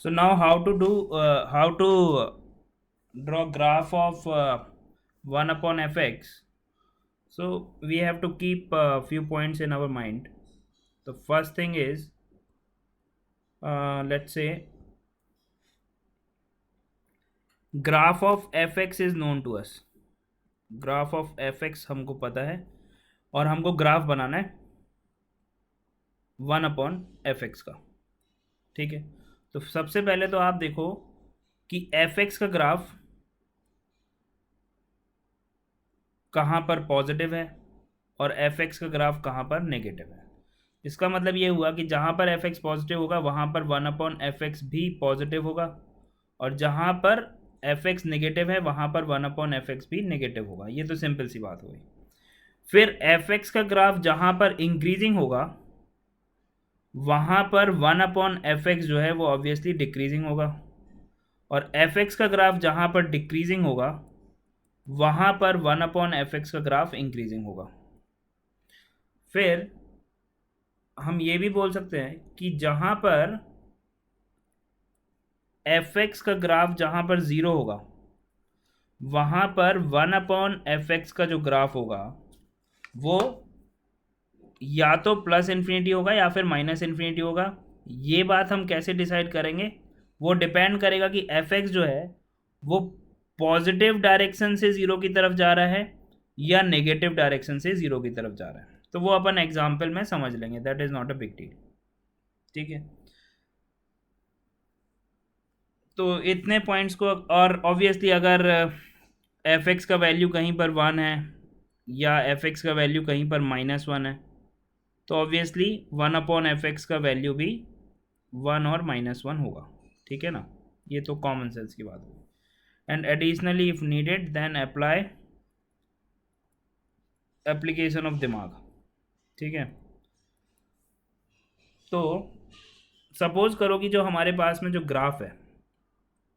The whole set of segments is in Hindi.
So now how to draw graph of 1 upon fx. So we have to keep a few points in our mind. The first thing is, let's say graph of fx is known to us. Graph of fx हमको पता है और हमको ग्राफ बनाना है 1 अपॉन fx का। ठीक है, तो सबसे पहले तो आप देखो कि fx का ग्राफ कहाँ पर पॉजिटिव है और fx का ग्राफ कहाँ पर नेगेटिव है। इसका मतलब ये हुआ कि जहाँ पर fx पॉजिटिव होगा वहाँ पर 1 अपॉन fx भी पॉजिटिव होगा, और जहाँ पर fx नेगेटिव है वहाँ पर 1 अपॉन fx भी नेगेटिव होगा। ये तो सिंपल सी बात हो गई। फिर fx का ग्राफ जहाँ पर इंक्रीजिंग होगा वहाँ पर 1 अपॉन fx जो है वो ऑब्वियसली डिक्रीजिंग होगा, और fx का ग्राफ जहाँ पर डिक्रीजिंग होगा वहाँ पर 1 अपॉन fx का ग्राफ इंक्रीजिंग होगा। फिर हम ये भी बोल सकते हैं कि जहाँ पर fx का ग्राफ जहाँ पर ज़ीरो होगा वहाँ पर 1 अपॉन fx का जो ग्राफ होगा वो या तो प्लस इन्फिनिटी होगा या फिर माइनस इन्फिनिटी होगा। ये बात हम कैसे डिसाइड करेंगे, वो डिपेंड करेगा कि fx जो है वो पॉजिटिव डायरेक्शन से ज़ीरो की तरफ जा रहा है या नेगेटिव डायरेक्शन से ज़ीरो की तरफ जा रहा है। तो वो अपन एग्जाम्पल में समझ लेंगे, that is not a big deal. ठीक है, तो इतने पॉइंट्स को, और ऑब्वियसली अगर fx का वैल्यू कहीं पर 1 है या fx का वैल्यू कहीं पर -1 है तो ऑब्वियसली 1 अपॉन fx का वैल्यू भी 1 और -1 होगा। ठीक है ना, ये तो कॉमन सेंस की बात होगी। And additionally if needed then apply application of दिमाग। ठीक है, तो सपोज करो कि जो हमारे पास में जो ग्राफ है,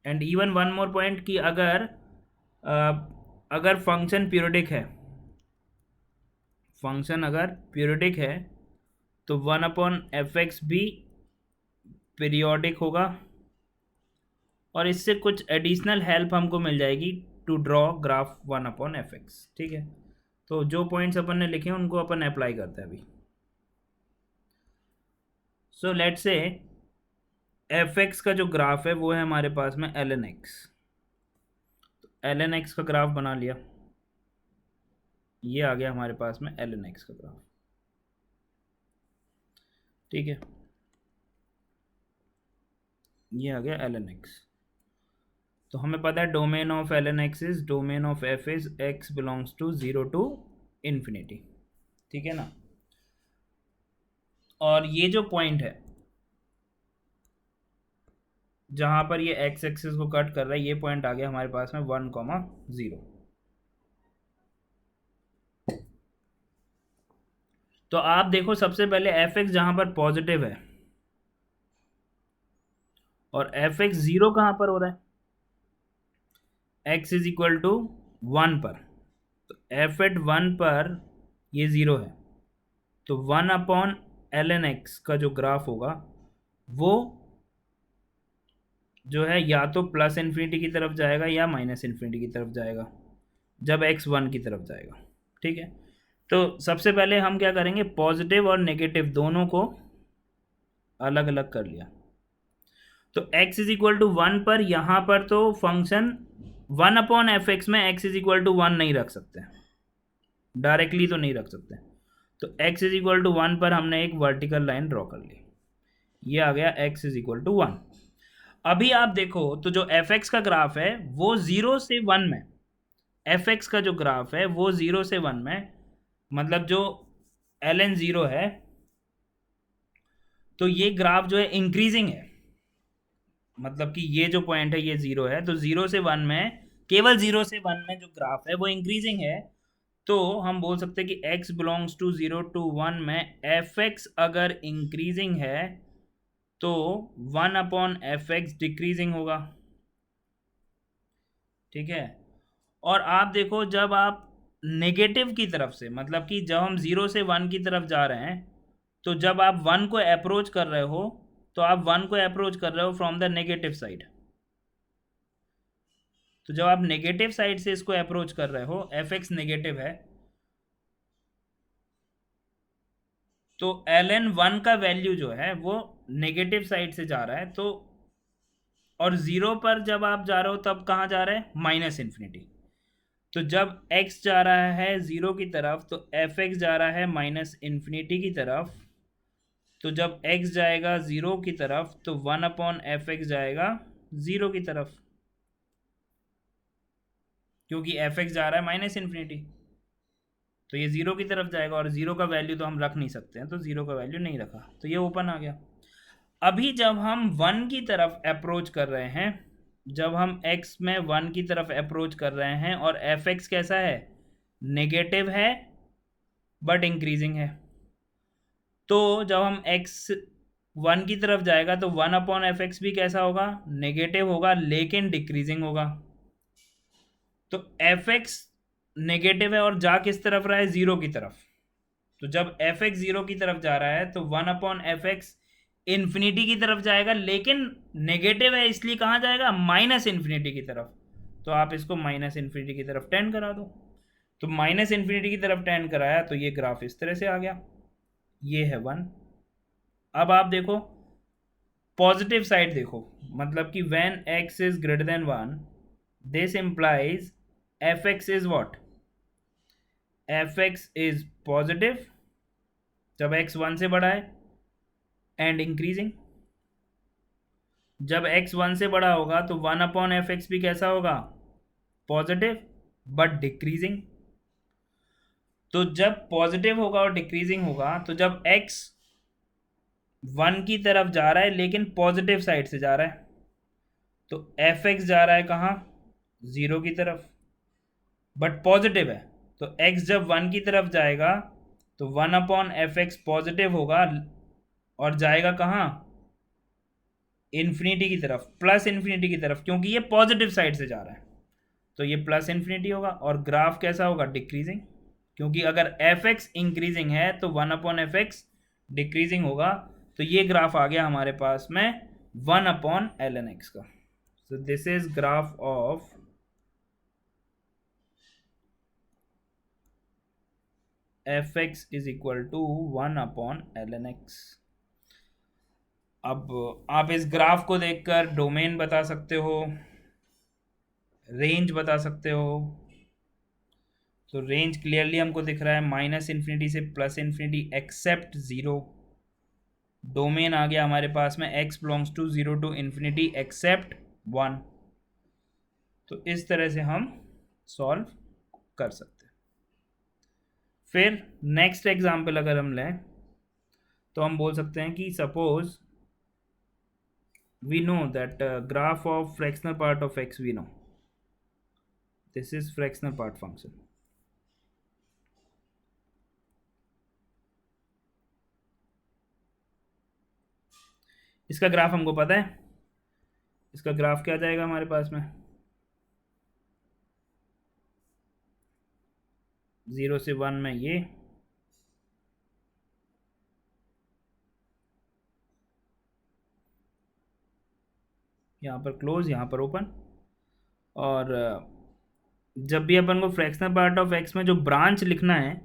and even one more point कि अगर फंक्शन पीरियोडिक है, फंक्शन अगर पीरियोडिक है तो 1 अपॉन fx भी पीरियोडिक होगा, और इससे कुछ एडिशनल हेल्प हमको मिल जाएगी to draw graph 1 upon fx। ठीक है, तो जो पॉइंट्स अपन ने लिखे हैं उनको अपन अप्लाई करते हैं अभी। सो लेट्स से fx का जो ग्राफ है वो है हमारे पास में ln x। तो ln x का ग्राफ बना लिया, ये आ गया हमारे पास में ln x का ग्राफ। ठीक है, ये आ गया ln x। तो हमें पता है domain of ln x is domain of f is x belongs to 0 to infinity. ठीक है ना, और ये जो पॉइंट है जहां पर ये x एक्सिस को कट कर रहा है, ये पॉइंट आ गया हमारे पास में 1,0। तो आप देखो सबसे पहले fx जहां पर पॉजिटिव है और fx 0 कहां पर हो रहा है, x इज इक्वल टू 1 पर। तो f एट 1 पर ये 0 है, तो 1 अपॉन ln x का जो ग्राफ होगा वो जो है या तो प्लस इन्फिनिटी की तरफ जाएगा या माइनस इन्फिनिटी की तरफ जाएगा जब x 1 की तरफ जाएगा। ठीक है, तो सबसे पहले हम क्या करेंगे, पॉजिटिव और नेगेटिव दोनों को अलग अलग कर लिया। तो x इज इक्वल टू 1 पर यहाँ पर तो फंक्शन 1 अपॉन fx में x इज इक्वल टू 1 नहीं रख सकते, डायरेक्टली तो नहीं रख सकते। तो x इज इक्वल टू 1 पर हमने एक वर्टिकल लाइन ड्रॉ कर ली, ये आ गया x इज इक्वल टू 1। अभी आप देखो तो जो fx का ग्राफ है वो 0 से 1 में, fx का जो ग्राफ है वो 0 से 1 में, मतलब जो ln 0 है, तो ये ग्राफ जो है इंक्रीजिंग है, मतलब कि ये जो पॉइंट है ये 0 है, तो 0 से 1 में, केवल 0 से 1 में जो ग्राफ है वो इंक्रीजिंग है। तो हम बोल सकते हैं कि x बिलोंग्स टू 0 टू 1 में fx अगर इंक्रीजिंग है तो 1 अपॉन fx डिक्रीजिंग होगा। ठीक है, और आप देखो जब आप नेगेटिव की तरफ से, मतलब कि जब हम 0 से 1 की तरफ जा रहे हैं, तो जब आप 1 को अप्रोच कर रहे हो तो आप 1 को अप्रोच कर रहे हो फ्रॉम द नेगेटिव साइड। तो जब आप नेगेटिव साइड से इसको अप्रोच कर रहे हो, एफ एक्स नेगेटिव है, तो एल एन 1 का वैल्यू जो है वो नेगेटिव साइड से जा रहा है, तो और 0 पर जब आप जा रहे हो तब कहाँ जा रहा है, माइनस इन्फिनिटी। तो जब x जा रहा है 0 की तरफ, तो एफ एक्स जा रहा है माइनस इन्फिनिटी की तरफ। तो जब x जाएगा 0 की तरफ, तो 1/f(x) जाएगा 0 की तरफ, क्योंकि एफ एक्स जा रहा है माइनस इन्फिनिटी, तो ये 0 की तरफ जाएगा, और 0 का वैल्यू तो हम रख नहीं सकते हैं, तो 0 का वैल्यू नहीं रखा, तो ये ओपन आ गया। अभी जब हम 1 की तरफ अप्रोच कर रहे हैं, जब हम x में 1 की तरफ अप्रोच कर रहे हैं, और एफ एक्स कैसा है, नेगेटिव है बट इंक्रीजिंग है, तो जब हम x 1 की तरफ जाएगा तो 1/f(x) भी कैसा होगा, नेगेटिव होगा, लेकिन डिक्रीजिंग होगा। तो एफ एक्स नेगेटिव है और जा किस तरफ रहा है, 0 की तरफ। तो जब एफ एक्स 0 की तरफ जा रहा है, तो 1/f(x) इन्फिनिटी की तरफ जाएगा, लेकिन नेगेटिव है, इसलिए कहाँ जाएगा, माइनस इन्फिनिटी की तरफ। तो आप इसको माइनस इन्फिनिटी की तरफ टेंड करा दो। तो माइनस इन्फिनिटी की तरफ टेंड कराया, तो ये ग्राफ इस तरह से आ गया, ये है 1। अब आप देखो पॉजिटिव साइड देखो, मतलब कि when x is greater than 1, this implies F x is what, F x is positive जब x 1 से बड़ा है, एंड इंक्रीजिंग। जब x 1 से बड़ा होगा तो 1/f(x) भी कैसा होगा, पॉजिटिव बट डिक्रीजिंग। तो जब पॉजिटिव होगा और डिक्रीजिंग होगा, तो जब x 1 की तरफ जा रहा है लेकिन पॉजिटिव साइड से जा रहा है, तो एफ एक्स जा रहा है कहाँ, 0 की तरफ, बट पॉजिटिव है। तो x जब 1 की तरफ जाएगा, तो 1/f(x) पॉजिटिव होगा और जाएगा कहाँ, इन्फिनिटी की तरफ, प्लस इन्फिनिटी की तरफ, क्योंकि ये पॉजिटिव साइड से जा रहा है, तो ये प्लस इन्फिनिटी होगा। और ग्राफ कैसा होगा, डिक्रीजिंग, क्योंकि अगर एफ एक्स इंक्रीजिंग है तो 1/f(x) डिक्रीजिंग होगा। तो ये ग्राफ आ गया हमारे पास में 1/ln(x) का। So this is graph of f x is equal to 1/ln(x). अब आप इस ग्राफ को देखकर डोमेन बता सकते हो, रेंज बता सकते हो। तो रेंज क्लियरली हमको दिख रहा है माइनस इन्फिनिटी से प्लस इन्फिनिटी एक्सेप्ट 0। डोमेन आ गया हमारे पास में x belongs to 0 to infinity except 1। तो इस तरह से हम सॉल्व कर सकते हैं। फिर नेक्स्ट एग्जाम्पल अगर हम लें, तो हम बोल सकते हैं कि suppose we know that graph of fractional part of x, we know this is fractional part function. इसका ग्राफ हमको पता है, इसका ग्राफ क्या जाएगा हमारे पास में, 0 से 1 में ये, यहाँ पर क्लोज, यहाँ पर ओपन। और जब भी अपन को फ्रैक्शनल पार्ट ऑफ एक्स में जो ब्रांच लिखना है,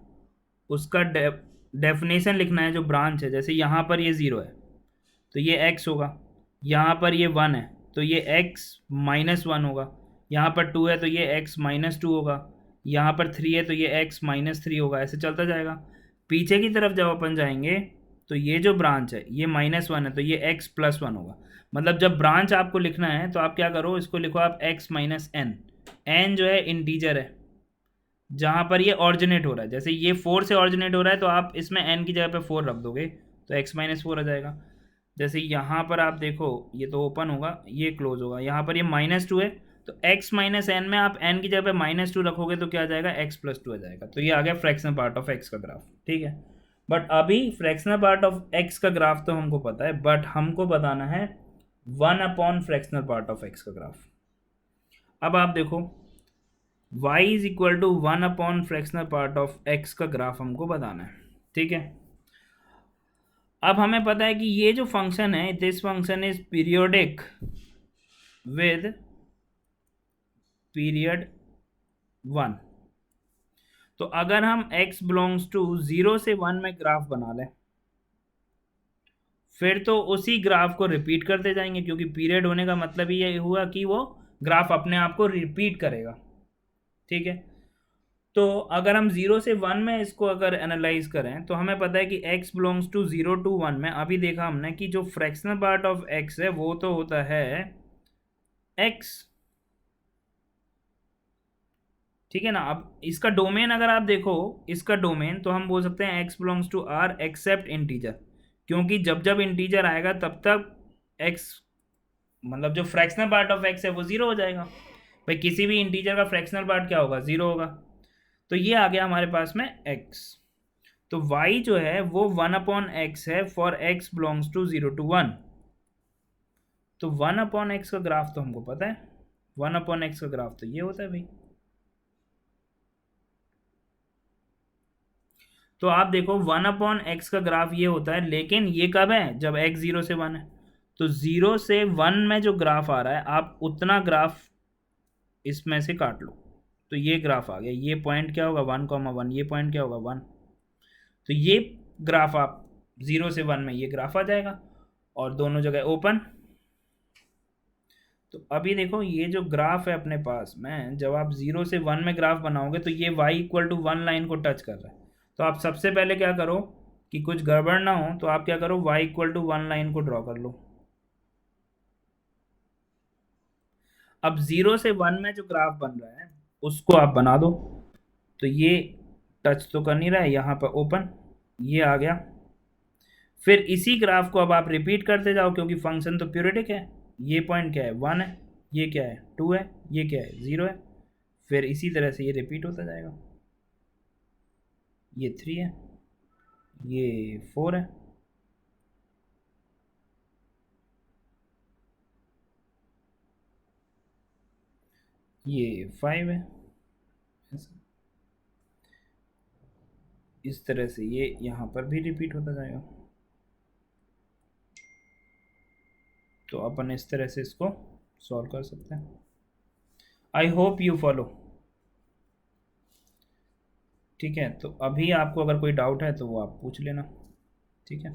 उसका डेफिनेशन लिखना है जो ब्रांच है। जैसे यहाँ पर ये 0 है तो ये x होगा, यहाँ पर ये 1 है तो ये x -1 होगा, यहाँ पर 2 है तो ये x -2 होगा, यहाँ पर 3 है तो ये x -3 होगा, ऐसे चलता जाएगा। पीछे की तरफ जब अपन जाएंगे तो ये जो ब्रांच है ये -1 है तो ये x +1 होगा। मतलब जब ब्रांच आपको लिखना है तो आप क्या करो, इसको लिखो आप x - n। n जो है इंटीजर है, जहाँ पर ये ऑरिजिनेट हो रहा है। जैसे ये 4 से ऑरिजिनेट हो रहा है तो आप इसमें n की जगह पे 4 रख दोगे तो x -4 आ जाएगा। जैसे यहाँ पर आप देखो, ये तो ओपन होगा, ये क्लोज होगा, यहाँ पर ये -2 है तो x -n में आप n की जगह पे -2 रखोगे तो क्या आ जाएगा, x +2 आ जाएगा। तो ये आ गया फ्रैक्शनल पार्ट ऑफ x का ग्राफ, ठीक है। बट अभी फ्रैक्शनल पार्ट ऑफ x का ग्राफ तो हमको पता है, बट हमको बताना है 1 फ्रैक्शनल पार्ट ऑफ x का ग्राफ। अब आप देखो y is equal to 1 fractional part of x का ग्राफ हमको बताना है, ठीक है। अब हमें पता है कि ये जो फंक्शन है, this function is periodic with period 1। तो अगर हम x बिलोंग्स टू 0 से 1 में ग्राफ बना लें, फिर तो उसी ग्राफ को रिपीट करते जाएंगे, क्योंकि पीरियड होने का मतलब ही ये हुआ कि वो ग्राफ अपने आप को रिपीट करेगा। ठीक है, तो अगर हम 0 से 1 में इसको अगर एनालाइज करें तो हमें पता है कि x बिलोंग्स टू 0 to 1 में अभी देखा हमने कि जो फ्रैक्शनल पार्ट ऑफ x है वो तो होता है x। ठीक है ना। अब इसका डोमेन अगर आप देखो, इसका डोमेन तो हम बोल सकते हैं x belongs to r except integer, क्योंकि जब जब इंटीजर आएगा तब तक x, मतलब जो फ्रैक्शनल पार्ट ऑफ x है वो 0 हो जाएगा। भाई किसी भी इंटीजर का फ्रैक्शनल पार्ट क्या होगा, 0 होगा। तो ये आ गया हमारे पास में x। तो y जो है वो 1/x है for x belongs to 0 to 1। तो 1/x का ग्राफ तो हमको पता है, 1/x का ग्राफ तो ये होता है भाई। तो आप देखो 1/x का ग्राफ ये होता है, लेकिन ये कब है, जब x 0 से 1 है। तो 0 से 1 में जो ग्राफ आ रहा है आप उतना ग्राफ इसमें से काट लो, तो ये ग्राफ आ गया। ये पॉइंट क्या होगा, 1,1, ये पॉइंट क्या होगा 1। तो ये ग्राफ आप 0 से 1 में ये ग्राफ आ जाएगा और दोनों जगह ओपन। तो अभी देखो ये जो ग्राफ है अपने पास में, जब आप 0 से 1 में ग्राफ बनाओगे तो ये y=1 लाइन को टच कर रहा है। तो आप सबसे पहले क्या करो कि कुछ गड़बड़ ना हो, तो आप क्या करो y=1 लाइन को ड्रॉ कर लो। अब 0 से 1 में जो ग्राफ बन रहा है उसको आप बना दो। तो ये टच तो कर नहीं रहा है, यहाँ पर ओपन, ये आ गया। फिर इसी ग्राफ को अब आप रिपीट करते जाओ, क्योंकि फंक्शन तो पीरियोडिक है। ये पॉइंट क्या है, 1 है, ये क्या है 2 है, ये क्या है 0 है। फिर इसी तरह से ये रिपीट होता जाएगा। ये 3 है, ये 4 है, ये 5 है। इस तरह से ये यहाँ पर भी रिपीट होता जाएगा। तो अपन इस तरह से इसको सॉल्व कर सकते हैं। I hope you follow. ठीक है, तो अभी आपको अगर कोई डाउट है तो वो आप पूछ लेना। ठीक है।